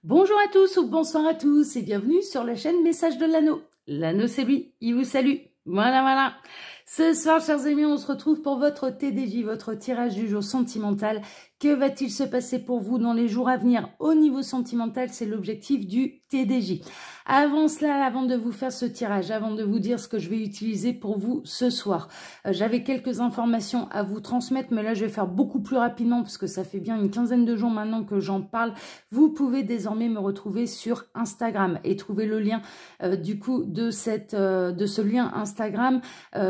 Bonjour à tous ou bonsoir à tous et bienvenue sur la chaîne Message de l'Anneau. L'Anneau c'est lui, il vous salue. Voilà. Ce soir, chers amis, on se retrouve pour votre TDJ, votre tirage du jour sentimental. Que va-t-il se passer pour vous dans les jours à venir au niveau sentimental? C'est l'objectif du TDJ. Avant cela, avant de vous faire ce tirage, avant de vous dire ce que je vais utiliser pour vous ce soir, j'avais quelques informations à vous transmettre, mais là, je vais faire beaucoup plus rapidement parce que ça fait bien une quinzaine de jours maintenant que j'en parle. Vous pouvez désormais me retrouver sur Instagram et trouver le lien du coup de ce lien Instagram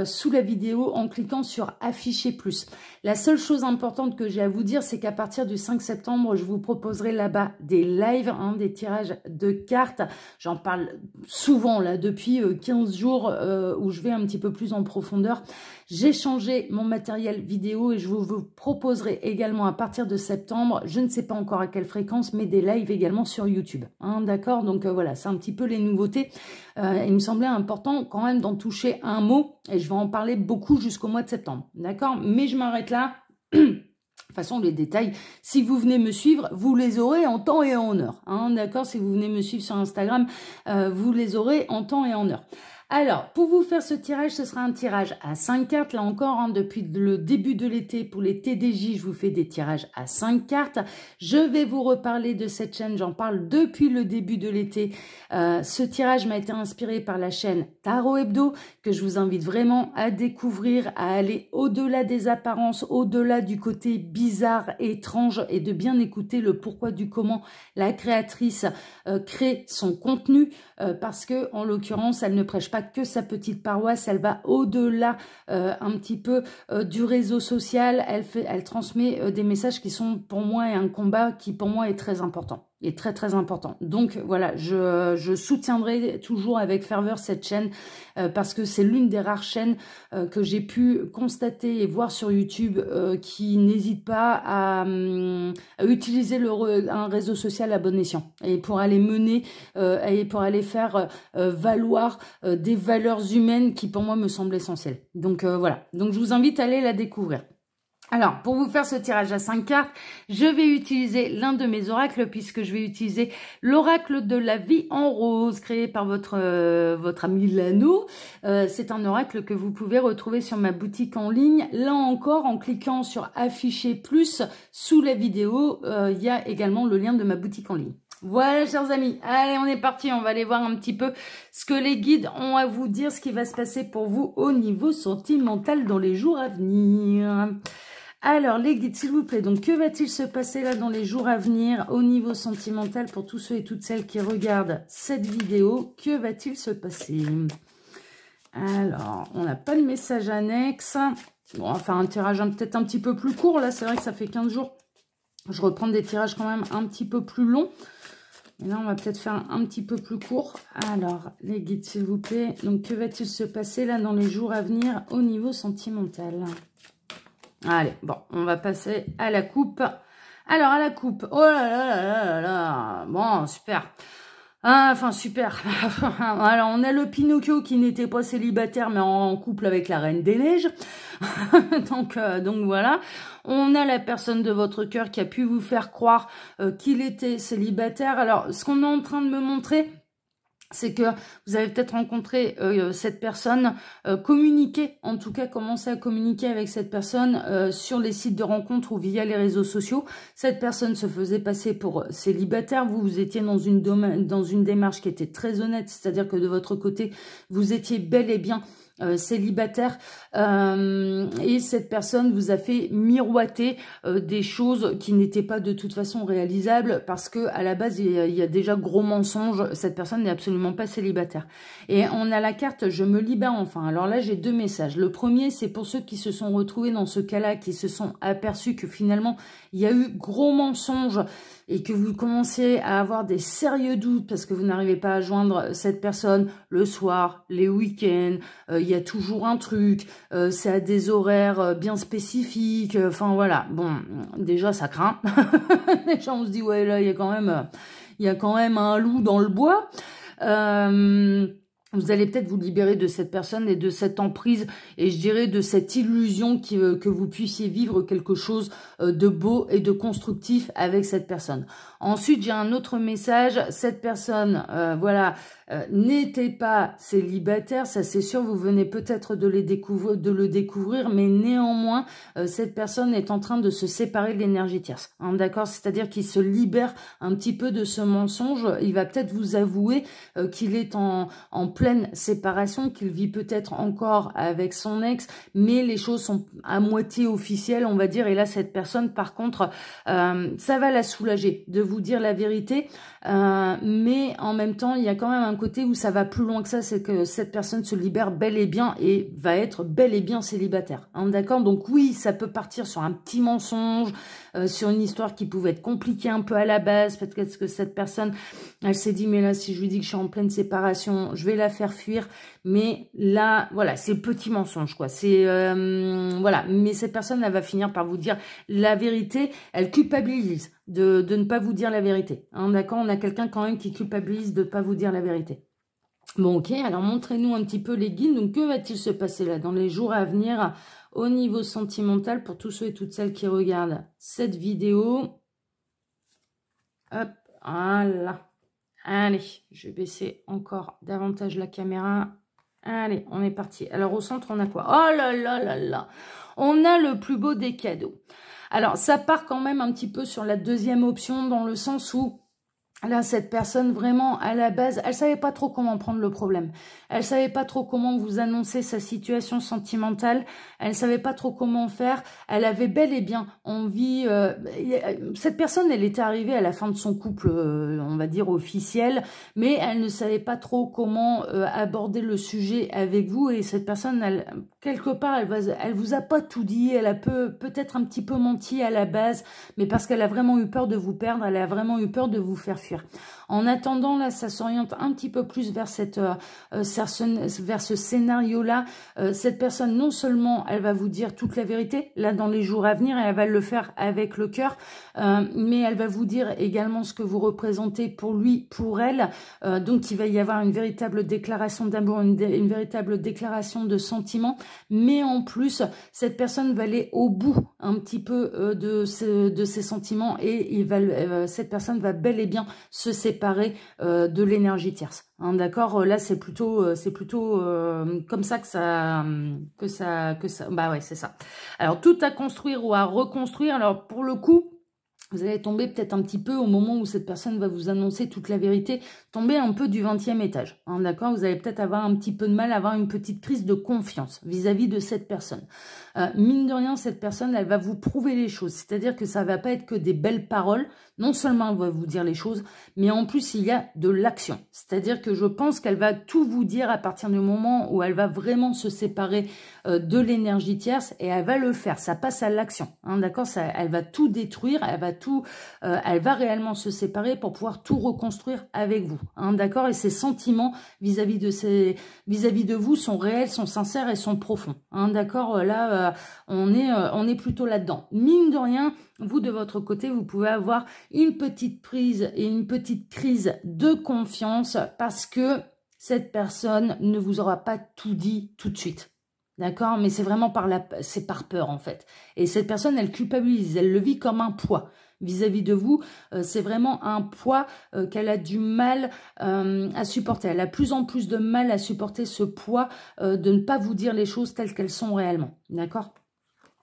sous la vidéo en cliquant sur afficher plus. La seule chose importante que j'ai à vous dire, c'est qu'à partir du 5 septembre, je vous proposerai là-bas des lives, des tirages de cartes. J'en parle souvent là depuis 15 jours où je vais un petit peu plus en profondeur. J'ai changé mon matériel vidéo et je vous proposerai également à partir de septembre, je ne sais pas encore à quelle fréquence, mais des lives également sur YouTube. D'accord, donc voilà, c'est un petit peu les nouveautés. Il me semblait important quand même d'en toucher un mot et je vais en parler beaucoup jusqu'au mois de septembre. D'accord, mais je m'arrête là. De toute façon, les détails, si vous venez me suivre, vous les aurez en temps et en heure. D'accord, si vous venez me suivre sur Instagram, vous les aurez en temps et en heure. Alors, pour vous faire ce tirage, ce sera un tirage à 5 cartes. Là encore, depuis le début de l'été, pour les TDJ, je vous fais des tirages à 5 cartes. Je vais vous reparler de cette chaîne, j'en parle depuis le début de l'été. Ce tirage m'a été inspiré par la chaîne Tarot Hebdo, que je vous invite vraiment à découvrir, à aller au-delà des apparences, au-delà du côté bizarre, étrange, et de bien écouter le pourquoi du comment la créatrice crée son contenu, parce que, en l'occurrence, elle ne prêche pas que sa petite paroisse, elle va au-delà un petit peu du réseau social, elle transmet des messages qui sont pour moi et un combat qui pour moi est très important. Est très important. Donc voilà, je soutiendrai toujours avec ferveur cette chaîne parce que c'est l'une des rares chaînes que j'ai pu constater et voir sur YouTube qui n'hésite pas à utiliser un réseau social à bon escient et pour aller mener et pour aller faire valoir des valeurs humaines qui pour moi me semblent essentielles. Donc voilà, donc je vous invite à aller la découvrir. Alors, pour vous faire ce tirage à 5 cartes, je vais utiliser l'un de mes oracles puisque je vais utiliser l'oracle de la vie en rose créé par votre ami l'Anneau. C'est un oracle que vous pouvez retrouver sur ma boutique en ligne. Là encore, en cliquant sur afficher plus sous la vidéo, il y a également le lien de ma boutique en ligne. Voilà, chers amis, allez, on est parti, on va aller voir un petit peu ce que les guides ont à vous dire, ce qui va se passer pour vous au niveau sentimental dans les jours à venir. Alors, les guides, s'il vous plaît, donc que va-t-il se passer là dans les jours à venir au niveau sentimental pour tous ceux et toutes celles qui regardent cette vidéo? Que va-t-il se passer? Alors, on n'a pas de message annexe. Bon, enfin, un tirage peut-être un petit peu plus court. Là, c'est vrai que ça fait 15 jours. Je reprends des tirages quand même un petit peu plus longs. Et là, on va peut-être faire un petit peu plus court. Alors, les guides, s'il vous plaît. Donc, que va-t-il se passer là dans les jours à venir au niveau sentimental? Allez, bon, on va passer à la coupe. Alors, à la coupe. Oh là là là là là là. Bon, super. Enfin, super. Alors, on a le Pinocchio qui n'était pas célibataire, mais en couple avec la Reine des Neiges. donc voilà. On a la personne de votre cœur qui a pu vous faire croire qu'il était célibataire. Alors, ce qu'on est en train de me montrer, c'est que vous avez peut-être rencontré cette personne, communiqué, en tout cas commencé à communiquer avec cette personne sur les sites de rencontres ou via les réseaux sociaux. Cette personne se faisait passer pour célibataire, vous étiez dans une démarche qui était très honnête, c'est-à-dire que de votre côté, vous étiez bel et bien célibataire et cette personne vous a fait miroiter des choses qui n'étaient pas de toute façon réalisables parce que à la base il y a déjà gros mensonge, cette personne n'est absolument pas célibataire. Et on a la carte je me libère enfin. Alors là j'ai deux messages. Le premier c'est pour ceux qui se sont retrouvés dans ce cas-là, qui se sont aperçus que finalement il y a eu gros mensonge et que vous commencez à avoir des sérieux doutes parce que vous n'arrivez pas à joindre cette personne le soir, les week-ends, il y a toujours un truc, c'est à des horaires bien spécifiques, enfin voilà, bon, déjà ça craint, déjà on se dit ouais là il y a quand même un loup dans le bois, Vous allez peut-être vous libérer de cette personne et de cette emprise et je dirais de cette illusion que vous puissiez vivre quelque chose de beau et de constructif avec cette personne. Ensuite, j'ai un autre message. Cette personne, voilà, n'était pas célibataire, ça c'est sûr, vous venez peut-être de le découvrir, mais néanmoins, cette personne est en train de se séparer de l'énergie tierce. Hein, d'accord? C'est-à-dire qu'il se libère un petit peu de ce mensonge. Il va peut-être vous avouer qu'il est en pleine séparation, qu'il vit peut-être encore avec son ex, mais les choses sont à moitié officielles, on va dire, et là, cette personne, par contre, ça va la soulager de vous dire la vérité, mais en même temps, il y a quand même un côté où ça va plus loin que ça, c'est que cette personne se libère bel et bien et va être bel et bien célibataire. Hein, d'accord? Donc oui, ça peut partir sur un petit mensonge, sur une histoire qui pouvait être compliquée un peu à la base, peut-être que cette personne, elle s'est dit, mais là, si je lui dis que je suis en pleine séparation, je vais la faire fuir, mais là, voilà, c'est petit mensonge, quoi. C'est, voilà, mais cette personne, elle va finir par vous dire la vérité, elle culpabilise de ne pas vous dire la vérité. Hein, d'accord? On a quelqu'un quand même qui culpabilise de ne pas vous dire la vérité. Bon, ok, alors montrez-nous un petit peu les guides. Donc, que va-t-il se passer là dans les jours à venir au niveau sentimental pour tous ceux et toutes celles qui regardent cette vidéo? Hop, voilà. Allez, je vais baisser encore davantage la caméra. Allez, on est parti. Alors, au centre, on a quoi? Oh là là là là! On a le plus beau des cadeaux. Alors, ça part quand même un petit peu sur la deuxième option, dans le sens où là, cette personne, vraiment, à la base, elle savait pas trop comment prendre le problème. Elle savait pas trop comment vous annoncer sa situation sentimentale. Elle savait pas trop comment faire. Elle avait bel et bien envie... cette personne, elle était arrivée à la fin de son couple, on va dire, officiel, mais elle ne savait pas trop comment aborder le sujet avec vous. Et cette personne, elle, quelque part, elle vous a pas tout dit. Elle a peut-être un petit peu menti à la base, mais parce qu'elle a vraiment eu peur de vous perdre. Elle a vraiment eu peur de vous faire fuir. En attendant, là, ça s'oriente un petit peu plus vers vers ce scénario-là. Cette personne, non seulement, elle va vous dire toute la vérité, là, dans les jours à venir, et elle va le faire avec le cœur, mais elle va vous dire également ce que vous représentez pour lui, pour elle. Donc, il va y avoir une véritable déclaration d'amour, une véritable déclaration de sentiment, mais en plus, cette personne va aller au bout un petit peu de ses sentiments et cette personne va bel et bien se séparer de l'énergie tierce. Hein, d'accord, là c'est plutôt comme ça que ça. Bah ouais, c'est ça. Alors tout à construire ou à reconstruire. Alors pour le coup, vous allez tomber peut-être un petit peu au moment où cette personne va vous annoncer toute la vérité, tomber un peu du 20e étage. Hein, d'accord, vous allez peut-être avoir un petit peu de mal, avoir une petite crise de confiance vis-à-vis de cette personne. Mine de rien, cette personne, elle va vous prouver les choses. C'est-à-dire que ça va pas être que des belles paroles. Non seulement elle va vous dire les choses, mais en plus, il y a de l'action. C'est-à-dire que je pense qu'elle va tout vous dire à partir du moment où elle va vraiment se séparer de l'énergie tierce et elle va le faire. Ça passe à l'action. Hein, d'accord, elle va tout détruire, elle va réellement se séparer pour pouvoir tout reconstruire avec vous. Hein, d'accord, et ses sentiments vis-à-vis de vous sont réels, sont sincères et sont profonds. Hein, d'accord, là, on est plutôt là-dedans. Mine de rien, vous, de votre côté, vous pouvez avoir une petite prise et une petite crise de confiance parce que cette personne ne vous aura pas tout dit tout de suite. D'accord? Mais c'est vraiment c'est par peur, en fait. Et cette personne, elle culpabilise, elle le vit comme un poids. Vis-à-vis de vous, c'est vraiment un poids qu'elle a du mal à supporter. Elle a plus en plus de mal à supporter ce poids de ne pas vous dire les choses telles qu'elles sont réellement. D'accord?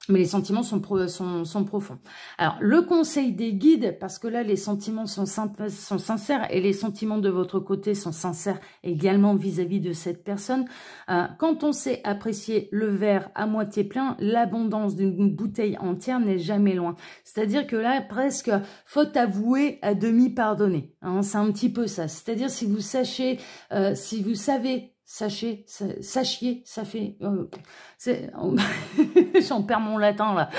Mais les sentiments sont profonds. Alors, le conseil des guides, parce que là, les sentiments sont sincères et les sentiments de votre côté sont sincères également vis-à-vis de cette personne. Quand on sait apprécier le verre à moitié plein, l'abondance d'une bouteille entière n'est jamais loin. C'est-à-dire que là, presque, faute avouée à demi pardonnée. Hein, c'est un petit peu ça. C'est-à-dire si vous savez... sachiez, ça fait... J'en perds mon latin, là.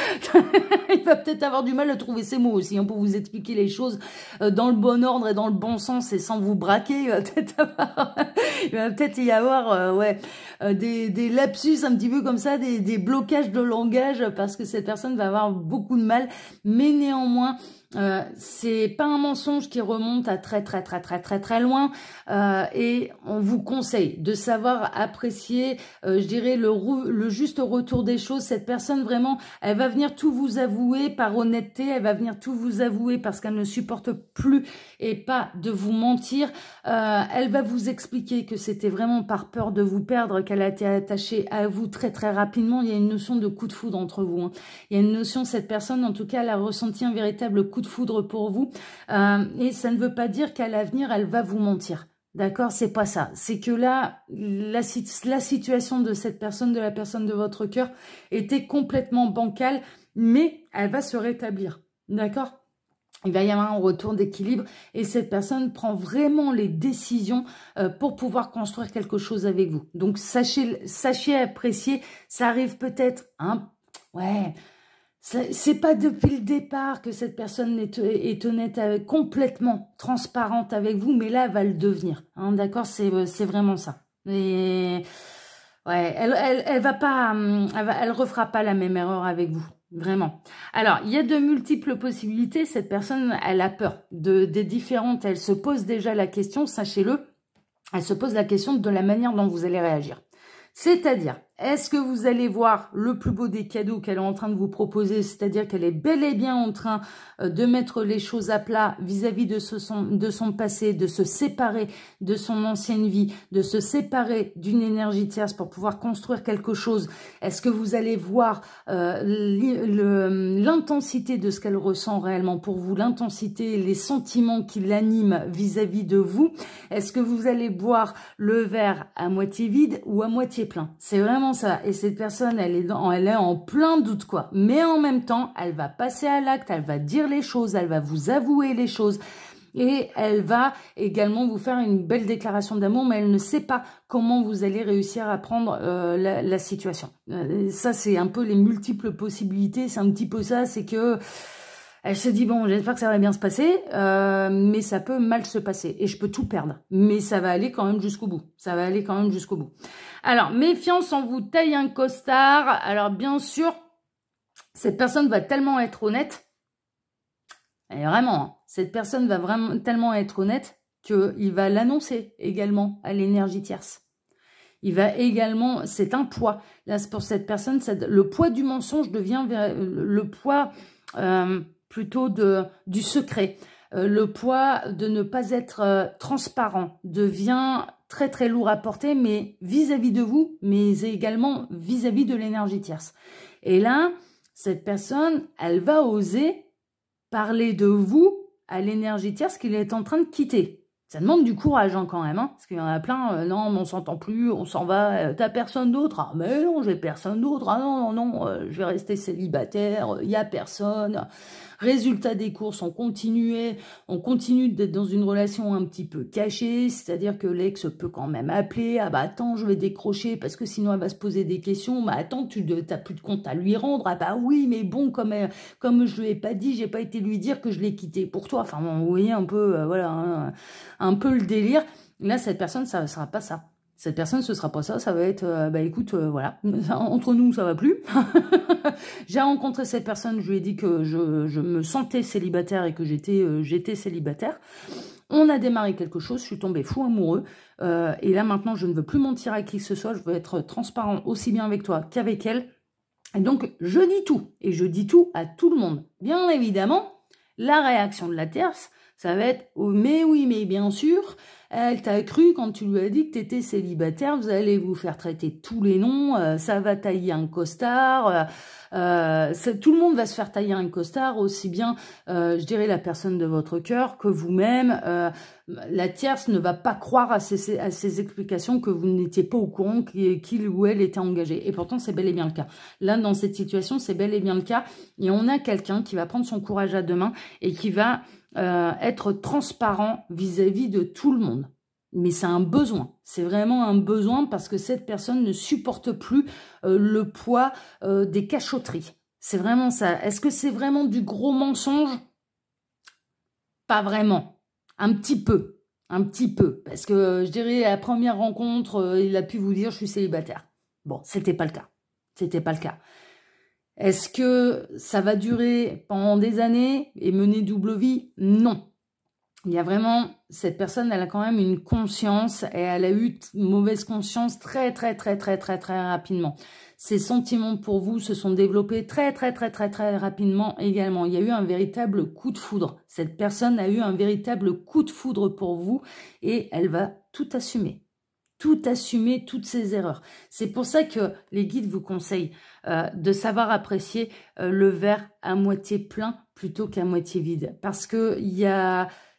Il va peut-être avoir du mal à trouver ces mots aussi, hein, pour vous expliquer les choses dans le bon ordre et dans le bon sens et sans vous braquer. Il va peut-être y avoir des lapsus un petit peu comme ça, des blocages de langage, parce que cette personne va avoir beaucoup de mal. Mais néanmoins, c'est pas un mensonge qui remonte à très loin, et on vous conseille de savoir apprécier, je dirais, le juste retour des choses. Cette personne, vraiment, elle va venir tout vous avouer par honnêteté, elle va venir tout vous avouer parce qu'elle ne supporte plus et pas de vous mentir. Elle va vous expliquer que c'était vraiment par peur de vous perdre qu'elle a été attachée à vous très rapidement. Il y a une notion de coup de foudre entre vous, hein. Il y a une notion, cette personne, en tout cas, elle a ressenti un véritable coup de foudre pour vous, et ça ne veut pas dire qu'à l'avenir, elle va vous mentir. D'accord, c'est pas ça. C'est que là, la situation de cette personne, de la personne de votre cœur, était complètement bancale, mais elle va se rétablir. D'accord ? Il va y avoir un retour d'équilibre et cette personne prend vraiment les décisions pour pouvoir construire quelque chose avec vous. Donc, sachez apprécier. Ça arrive peut-être, hein, ouais, c'est pas depuis le départ que cette personne est honnête, complètement transparente avec vous, mais là, elle va le devenir. Hein, d'accord, c'est vraiment ça. Et ouais, elle va pas, elle refera pas la même erreur avec vous. Vraiment. Alors, il y a de multiples possibilités. Cette personne, elle a peur des différentes. Elle se pose déjà la question, sachez-le. Elle se pose la question de la manière dont vous allez réagir. C'est-à-dire, est-ce que vous allez voir le plus beau des cadeaux qu'elle est en train de vous proposer, c'est-à-dire qu'elle est bel et bien en train de mettre les choses à plat vis-à-vis de son passé, de se séparer de son ancienne vie, de se séparer d'une énergie tierce pour pouvoir construire quelque chose? Est-ce que vous allez voir l'intensité de ce qu'elle ressent réellement pour vous, l'intensité, les sentiments qui l'animent vis-à-vis de vous? Est-ce que vous allez boire le verre à moitié vide ou à moitié plein? C'est vraiment ça. Et cette personne, elle est en plein doute, quoi. Mais en même temps, elle va passer à l'acte, elle va dire les choses, elle va vous avouer les choses. Et elle va également vous faire une belle déclaration d'amour, mais elle ne sait pas comment vous allez réussir à prendre la situation. Ça, c'est un peu les multiples possibilités. C'est un petit peu ça, c'est que elle se dit, bon, j'espère que ça va bien se passer, mais ça peut mal se passer. Et je peux tout perdre. Mais ça va aller quand même jusqu'au bout. Ça va aller quand même jusqu'au bout. Alors, méfiance, on vous taille un costard. Alors, bien sûr, cette personne va tellement être honnête. Et vraiment, hein, cette personne va vraiment tellement être honnête qu'il va l'annoncer également à l'énergie tierce. Il va également, c'est un poids. Là, pour cette personne, le poids du mensonge devient le poids plutôt du secret. Le poids de ne pas être transparent devient très lourd à porter, mais vis-à-vis de vous, mais également vis-à-vis de l'énergie tierce. Et là, cette personne, elle va oser parler de vous à l'énergie tierce qu'il est en train de quitter. Ça demande du courage, hein, quand même, hein, parce qu'il y en a plein, non, mais on s'entend plus, on s'en va, t'as personne d'autre? Ah, mais non, j'ai personne d'autre, ah non, je vais rester célibataire, il y a personne. Résultat des courses, on continue d'être dans une relation un petit peu cachée, c'est-à-dire que l'ex peut quand même appeler, ah bah attends, je vais décrocher parce que sinon elle va se poser des questions, bah attends, t'as plus de compte à lui rendre, ah bah oui, mais bon, comme je lui ai pas dit, j'ai pas été lui dire que je l'ai quitté pour toi, enfin bon, vous voyez un peu, voilà, hein, un peu le délire. Là, cette personne, ça ne sera pas ça. Cette personne, ce sera pas ça, ça va être, bah écoute, voilà, entre nous, ça va plus. J'ai rencontré cette personne, je lui ai dit que je me sentais célibataire et que j'étais célibataire. On a démarré quelque chose, je suis tombée fou amoureux. Et là, maintenant, je ne veux plus mentir à qui que ce soit, je veux être transparent aussi bien avec toi qu'avec elle. Et donc, je dis tout. Et je dis tout à tout le monde. Bien évidemment, la réaction de la tierce, ça va être oh, mais oui, mais bien sûr, elle t'a cru quand tu lui as dit que tu étais célibataire, vous allez vous faire traiter tous les noms, ça va tailler un costard, tout le monde va se faire tailler un costard, aussi bien, je dirais, la personne de votre cœur que vous-même. La tierce ne va pas croire à ces explications que vous n'étiez pas au courant qu'il ou elle était engagé. Et pourtant, c'est bel et bien le cas. Là, dans cette situation, c'est bel et bien le cas. Et on a quelqu'un qui va prendre son courage à deux mains et qui va être transparent vis-à-vis de tout le monde. Mais c'est un besoin, c'est vraiment un besoin parce que cette personne ne supporte plus le poids des cachotteries. C'est vraiment ça. Est-ce que c'est vraiment du gros mensonge? Pas vraiment. Un petit peu. Parce que je dirais à la première rencontre, il a pu vous dire je suis célibataire. Bon, c'était pas le cas. C'était pas le cas. Est-ce que ça va durer pendant des années et mener double vie? Non. Il y a vraiment, cette personne, elle a quand même une conscience et elle a eu une mauvaise conscience très rapidement. Ses sentiments pour vous se sont développés très rapidement également. Il y a eu un véritable coup de foudre. Cette personne a eu un véritable coup de foudre pour vous et elle va tout assumer. Tout assumer, toutes ses erreurs. C'est pour ça que les guides vous conseillent de savoir apprécier le verre à moitié plein plutôt qu'à moitié vide. Parce que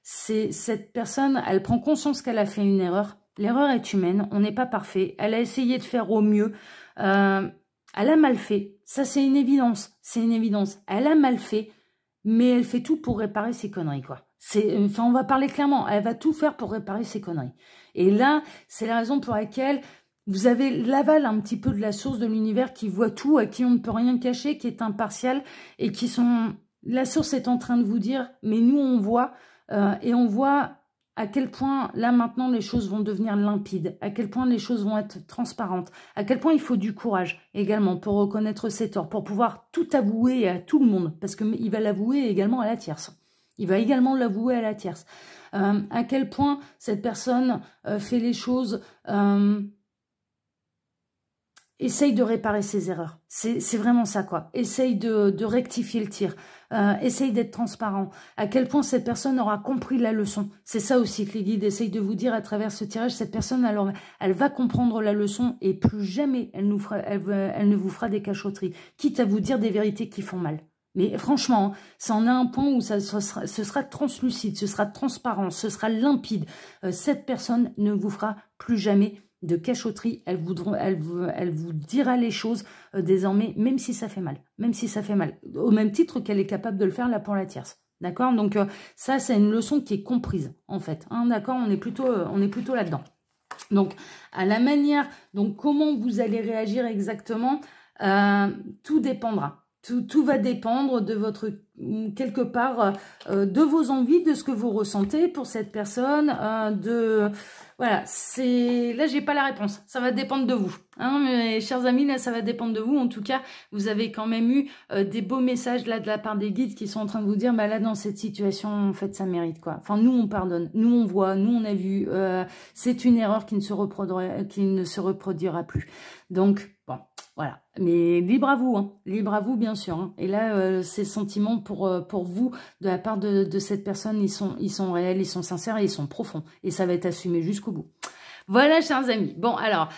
cette personne, elle prend conscience qu'elle a fait une erreur. L'erreur est humaine, on n'est pas parfait. Elle a essayé de faire au mieux. Elle a mal fait. Ça, c'est une évidence. C'est une évidence. Elle a mal fait, mais elle fait tout pour réparer ses conneries, quoi. Enfin, on va parler clairement. Elle va tout faire pour réparer ses conneries. Et là, c'est la raison pour laquelle vous avez l'aval un petit peu de la source de l'univers qui voit tout, à qui on ne peut rien cacher, qui est impartial et qui sont... La source est en train de vous dire, mais nous, on voit, et on voit à quel point, là, maintenant, les choses vont devenir limpides, à quel point les choses vont être transparentes, à quel point il faut du courage également pour reconnaître ses torts, pour pouvoir tout avouer à tout le monde, parce qu'il va l'avouer également à la tierce. Il va également l'avouer à la tierce. À quel point cette personne fait les choses, essaye de réparer ses erreurs. C'est vraiment ça, quoi. Essaye de rectifier le tir. Essaye d'être transparent. À quel point cette personne aura compris la leçon. C'est ça aussi que les guides essayent de vous dire à travers ce tirage. Cette personne, alors, elle va comprendre la leçon et plus jamais elle ne vous fera des cachotteries. Quitte à vous dire des vérités qui font mal. Mais franchement, ça en a un point où ce sera translucide, ce sera transparent, ce sera limpide. Cette personne ne vous fera plus jamais de cachotterie. Elle vous dira les choses désormais, même si ça fait mal. Même si ça fait mal. Au même titre qu'elle est capable de le faire là pour la tierce. D'accord? Donc ça, c'est une leçon qui est comprise, en fait. Hein, d'accord? On est plutôt là-dedans. Donc, à la manière, donc comment vous allez réagir exactement, tout dépendra. Tout va dépendre de votre, quelque part, de vos envies, de ce que vous ressentez pour cette personne, voilà, là, j'ai pas la réponse. Ça va dépendre de vous. Hein, mes chers amis, là, ça va dépendre de vous. En tout cas, vous avez quand même eu des beaux messages là de la part des guides qui sont en train de vous dire, bah là, dans cette situation, en fait, ça mérite, quoi. Enfin, nous, on pardonne. Nous, on voit. Nous, on a vu. C'est une erreur qui ne se reproduira plus. Donc, bon. Voilà, mais libre à vous, hein. Libre à vous bien sûr. Hein. Et là, ces sentiments pour vous, de la part de cette personne, ils sont réels, ils sont sincères et ils sont profonds. Et ça va être assumé jusqu'au bout. Voilà, chers amis. Bon, alors,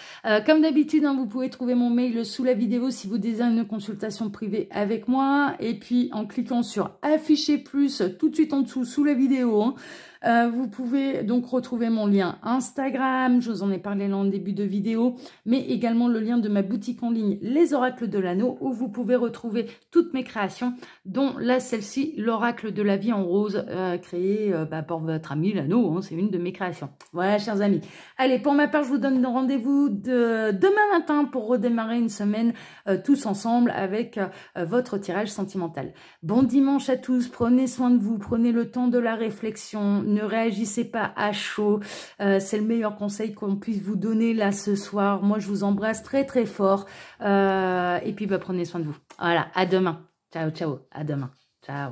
comme d'habitude, hein, vous pouvez trouver mon mail sous la vidéo si vous désirez une consultation privée avec moi. Et puis, en cliquant sur « Afficher plus » tout de suite en dessous, sous la vidéo, hein, vous pouvez donc retrouver mon lien Instagram, je vous en ai parlé là en début de vidéo, mais également le lien de ma boutique en ligne Les Oracles de l'Anneau, où vous pouvez retrouver toutes mes créations, dont là, celle-ci, l'Oracle de la vie en rose, créée par votre ami l'Anneau, hein, c'est une de mes créations. Voilà, chers amis. Allez, pour ma part, je vous donne rendez-vous demain matin pour redémarrer une semaine tous ensemble avec votre tirage sentimental. Bon dimanche à tous, prenez soin de vous, prenez le temps de la réflexion, ne réagissez pas à chaud, c'est le meilleur conseil qu'on puisse vous donner là ce soir. Moi, je vous embrasse très très fort et puis prenez soin de vous. Voilà, à demain. Ciao, ciao, à demain. Ciao.